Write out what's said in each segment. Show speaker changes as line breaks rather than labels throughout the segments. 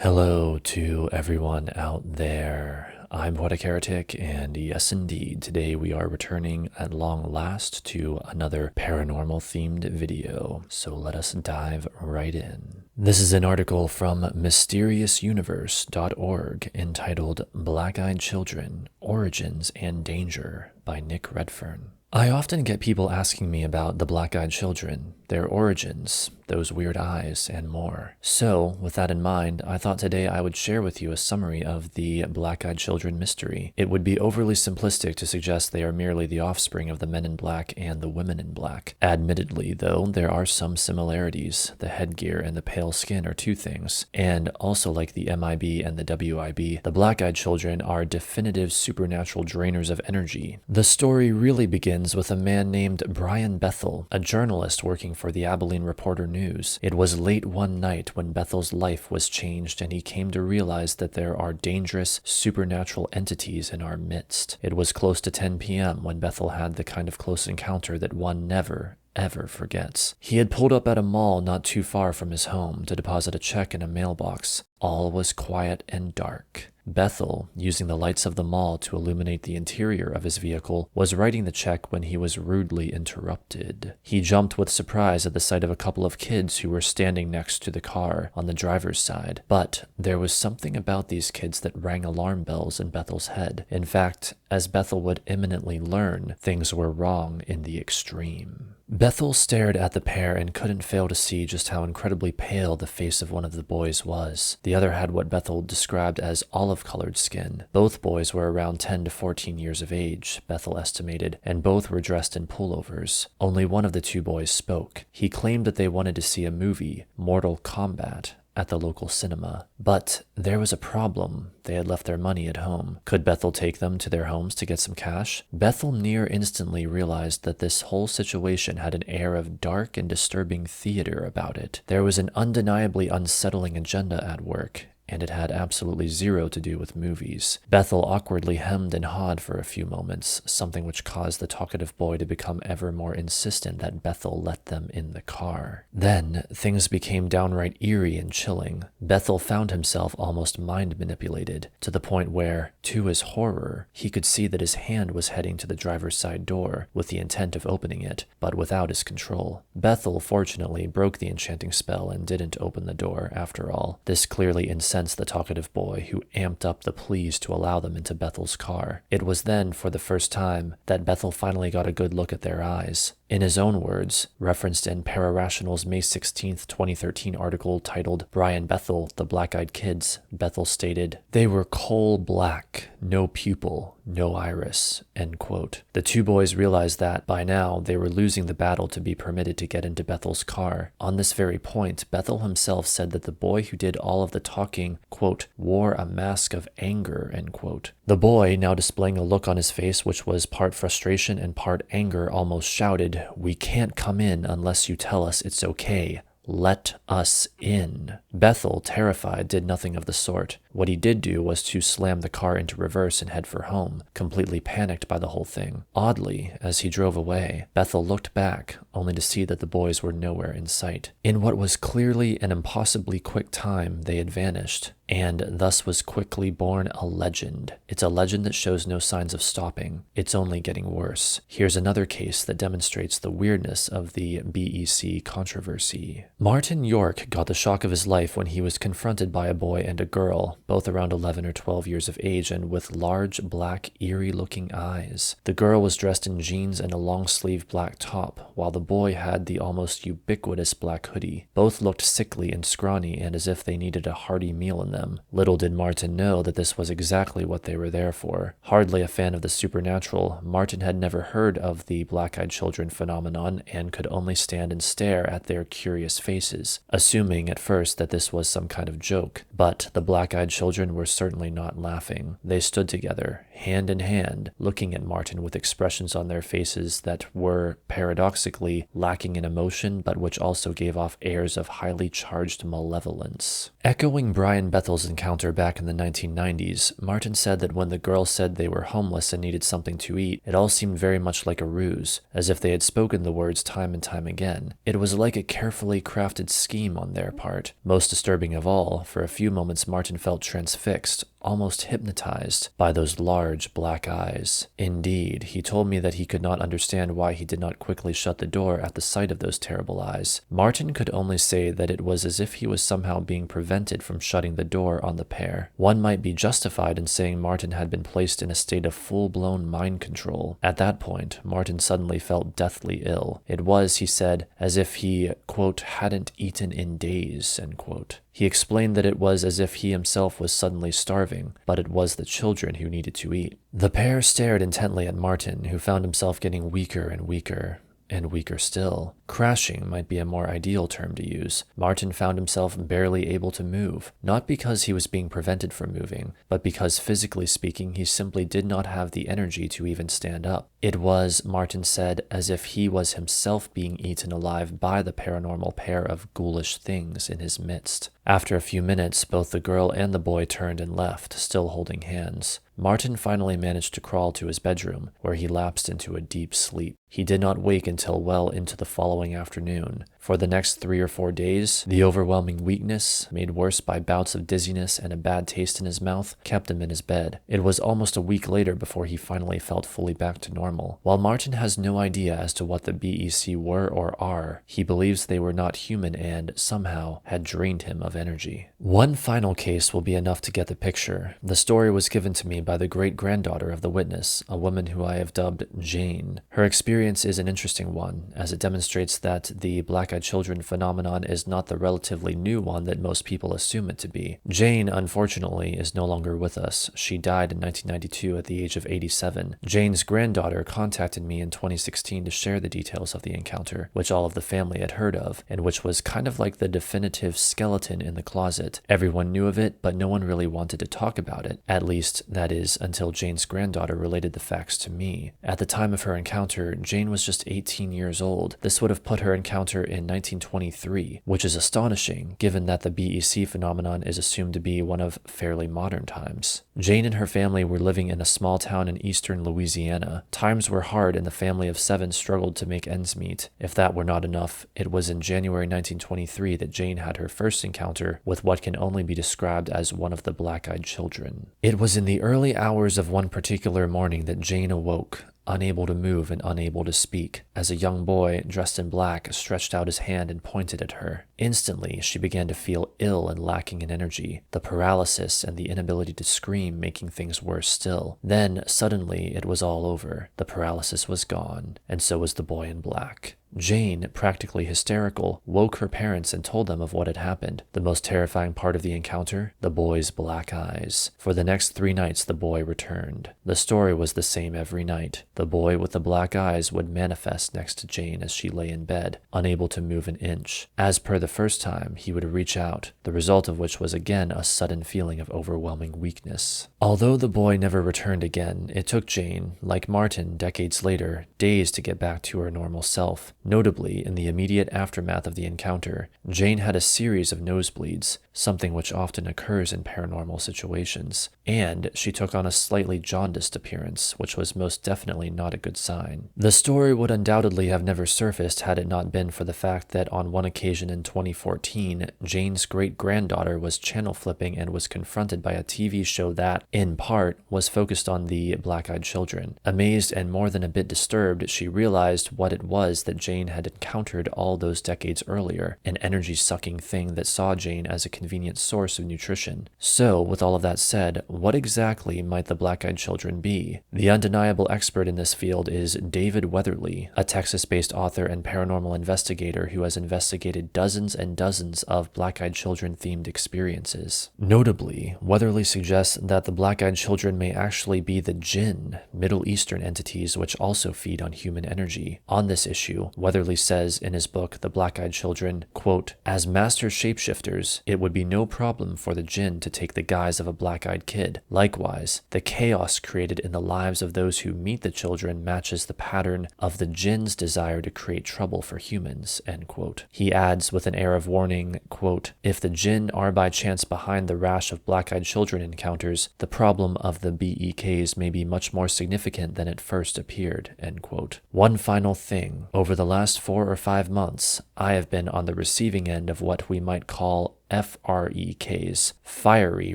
Hello to everyone out there. I'm What a Heretic, and yes indeed, today we are returning at long last to another paranormal themed video, so let us dive right in. This is an article from mysteriousuniverse.org entitled Black-Eyed Children, Origins and Danger by Nick Redfern. I often get people asking me about the black-eyed children, their origins, those weird eyes, and more. So, with that in mind, I thought today I would share with you a summary of the black-eyed children mystery. It would be overly simplistic to suggest they are merely the offspring of the men in black and the women in black. Admittedly, though, there are some similarities. The headgear and the pale skin are two things, and also like the MIB and the WIB, the black-eyed children are definitive supernatural drainers of energy. The story really begins with a man named Brian Bethel, a journalist working for the Abilene Reporter News. It was late one night when Bethel's life was changed and he came to realize that there are dangerous supernatural entities in our midst. It was close to 10 p.m. when Bethel had the kind of close encounter that one never ever forgets. He had pulled up at a mall not too far from his home to deposit a check in a mailbox. All was quiet and dark. Bethel, using the lights of the mall to illuminate the interior of his vehicle, was writing the check when he was rudely interrupted. He jumped with surprise at the sight of a couple of kids who were standing next to the car on the driver's side. But there was something about these kids that rang alarm bells in Bethel's head. In fact, as Bethel would imminently learn, things were wrong in the extreme. Bethel stared at the pair and couldn't fail to see just how incredibly pale the face of one of the boys was. The other had what Bethel described as olive-colored skin. Both boys were around 10 to 14 years of age, Bethel estimated, and both were dressed in pullovers. Only one of the two boys spoke. He claimed that they wanted to see a movie, Mortal Kombat, at the local cinema. But there was a problem. They had left their money at home. Could Bethel take them to their homes to get some cash? Bethel near instantly realized that this whole situation had an air of dark and disturbing theater about it. There was an undeniably unsettling agenda at work, and it had absolutely zero to do with movies. Bethel awkwardly hemmed and hawed for a few moments, something which caused the talkative boy to become ever more insistent that Bethel let them in the car. Then, things became downright eerie and chilling. Bethel found himself almost mind-manipulated, to the point where, to his horror, he could see that his hand was heading to the driver's side door, with the intent of opening it, but without his control. Bethel, fortunately, broke the enchanting spell and didn't open the door, after all. This clearly incensed the talkative boy, who amped up the pleas to allow them into Bethel's car. It was then, for the first time, that Bethel finally got a good look at their eyes. In his own words, referenced in Pararational's May 16, 2013 article titled Brian Bethel, The Black-Eyed Kids, Bethel stated, "They were coal black, no pupil, no iris," end quote. The two boys realized that, by now, they were losing the battle to be permitted to get into Bethel's car. On this very point, Bethel himself said that the boy who did all of the talking, quote, wore a mask of anger, end quote. The boy, now displaying a look on his face which was part frustration and part anger, almost shouted, "We can't come in unless you tell us it's okay. Let us in." Bethel, terrified, did nothing of the sort. What he did do was to slam the car into reverse and head for home, completely panicked by the whole thing. Oddly, as he drove away, Bethel looked back, only to see that the boys were nowhere in sight. In what was clearly an impossibly quick time, they had vanished, and thus was quickly born a legend. It's a legend that shows no signs of stopping. It's only getting worse. Here's another case that demonstrates the weirdness of the BEC controversy. Martin York got the shock of his life when he was confronted by a boy and a girl, both around 11 or 12 years of age and with large, black, eerie-looking eyes. The girl was dressed in jeans and a long-sleeve black top, while the boy had the almost ubiquitous black hoodie. Both looked sickly and scrawny and as if they needed a hearty meal in them. Little did Martin know that this was exactly what they were there for. Hardly a fan of the supernatural, Martin had never heard of the black-eyed children phenomenon and could only stand and stare at their curious faces, assuming at first that this was some kind of joke. But the black-eyed children were certainly not laughing. They stood together, hand in hand, looking at Martin with expressions on their faces that were, paradoxically, lacking in emotion, but which also gave off airs of highly charged malevolence. Echoing Brian Bethel's encounter back in the 1990s, Martin said that when the girl said they were homeless and needed something to eat, it all seemed very much like a ruse, as if they had spoken the words time and time again. It was like a carefully crafted scheme on their part. Most disturbing of all, for a few moments Martin felt transfixed, almost hypnotized, by those large black eyes. Indeed, he told me that he could not understand why he did not quickly shut the door at the sight of those terrible eyes. Martin could only say that it was as if he was somehow being prevented from shutting the door on the pair. One might be justified in saying Martin had been placed in a state of full-blown mind control. At that point, Martin suddenly felt deathly ill. It was, he said, as if he, quote, hadn't eaten in days, end quote. He explained that it was as if he himself was suddenly starving, but it was the children who needed to eat. The pair stared intently at Martin, who found himself getting weaker and weaker. And weaker still. Crashing might be a more ideal term to use. Martin found himself barely able to move, not because he was being prevented from moving, but because physically speaking he simply did not have the energy to even stand up. It was, Martin said, as if he was himself being eaten alive by the paranormal pair of ghoulish things in his midst. After a few minutes, both the girl and the boy turned and left, still holding hands. Martin finally managed to crawl to his bedroom, where he lapsed into a deep sleep. He did not wake until well into the following afternoon. For the next 3 or 4 days, the overwhelming weakness, made worse by bouts of dizziness and a bad taste in his mouth, kept him in his bed. It was almost a week later before he finally felt fully back to normal. While Martin has no idea as to what the BEC were or are, he believes they were not human and, somehow, had drained him of energy. One final case will be enough to get the picture. The story was given to me by the great-granddaughter of the witness, a woman who I have dubbed Jane. Her experience is an interesting one, as it demonstrates that the black-eyed children phenomenon is not the relatively new one that most people assume it to be. Jane, unfortunately, is no longer with us. She died in 1992 at the age of 87. Jane's granddaughter contacted me in 2016 to share the details of the encounter, which all of the family had heard of, and which was kind of like the definitive skeleton in the closet. Everyone knew of it, but no one really wanted to talk about it. At least, that is, until Jane's granddaughter related the facts to me. At the time of her encounter, Jane was just 18 years old. This would have put her encounter in 1923, which is astonishing, given that the BEC phenomenon is assumed to be one of fairly modern times. Jane and her family were living in a small town in eastern Louisiana. Times were hard and the family of 7 struggled to make ends meet. If that were not enough, it was in January 1923 that Jane had her first encounter with what can only be described as one of the black-eyed children. It was in the early hours of one particular morning that Jane awoke, unable to move and unable to speak, as a young boy dressed in black stretched out his hand and pointed at her. Instantly, she began to feel ill and lacking in energy, the paralysis and the inability to scream making things worse still. Then, suddenly, it was all over. The paralysis was gone, and so was the boy in black. Jane, practically hysterical, woke her parents and told them of what had happened. The most terrifying part of the encounter? The boy's black eyes. For the next 3 nights, the boy returned. The story was the same every night. The boy with the black eyes would manifest next to Jane as she lay in bed, unable to move an inch. As per the first time, he would reach out, the result of which was again a sudden feeling of overwhelming weakness. Although the boy never returned again, it took Jane, like Martin decades later, days to get back to her normal self. Notably, in the immediate aftermath of the encounter, Jane had a series of nosebleeds, something which often occurs in paranormal situations, and she took on a slightly jaundiced appearance, which was most definitely not a good sign. The story would undoubtedly have never surfaced had it not been for the fact that on one occasion in 2014, Jane's great-granddaughter was channel flipping and was confronted by a TV show that, in part, was focused on the black-eyed children. Amazed and more than a bit disturbed, she realized what it was that Jane had encountered all those decades earlier, an energy-sucking thing that saw Jane as a convenient source of nutrition. So, with all of that said, what exactly might the black-eyed children be? The undeniable expert in this field is David Weatherly, a Texas-based author and paranormal investigator who has investigated dozens and dozens of black-eyed children-themed experiences. Notably, Weatherly suggests that the black-eyed children may actually be the jinn, Middle Eastern entities which also feed on human energy. On this issue, Weatherly says in his book, The Black-Eyed Children, quote, "As master shapeshifters, it would be no problem for the jinn to take the guise of a black-eyed kid. Likewise, the chaos created in the lives of those who meet the children matches the pattern of the jinn's desire to create trouble for humans," end quote. He adds with an air of warning, quote, "If the jinn are by chance behind the rash of black-eyed children encounters, the problem of the BEKs may be much more significant than it first appeared," end quote. One final thing. Over the last 4 or 5 months, I have been on the receiving end of what we might call FREKs, fiery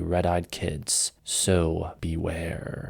red-eyed kids. So beware.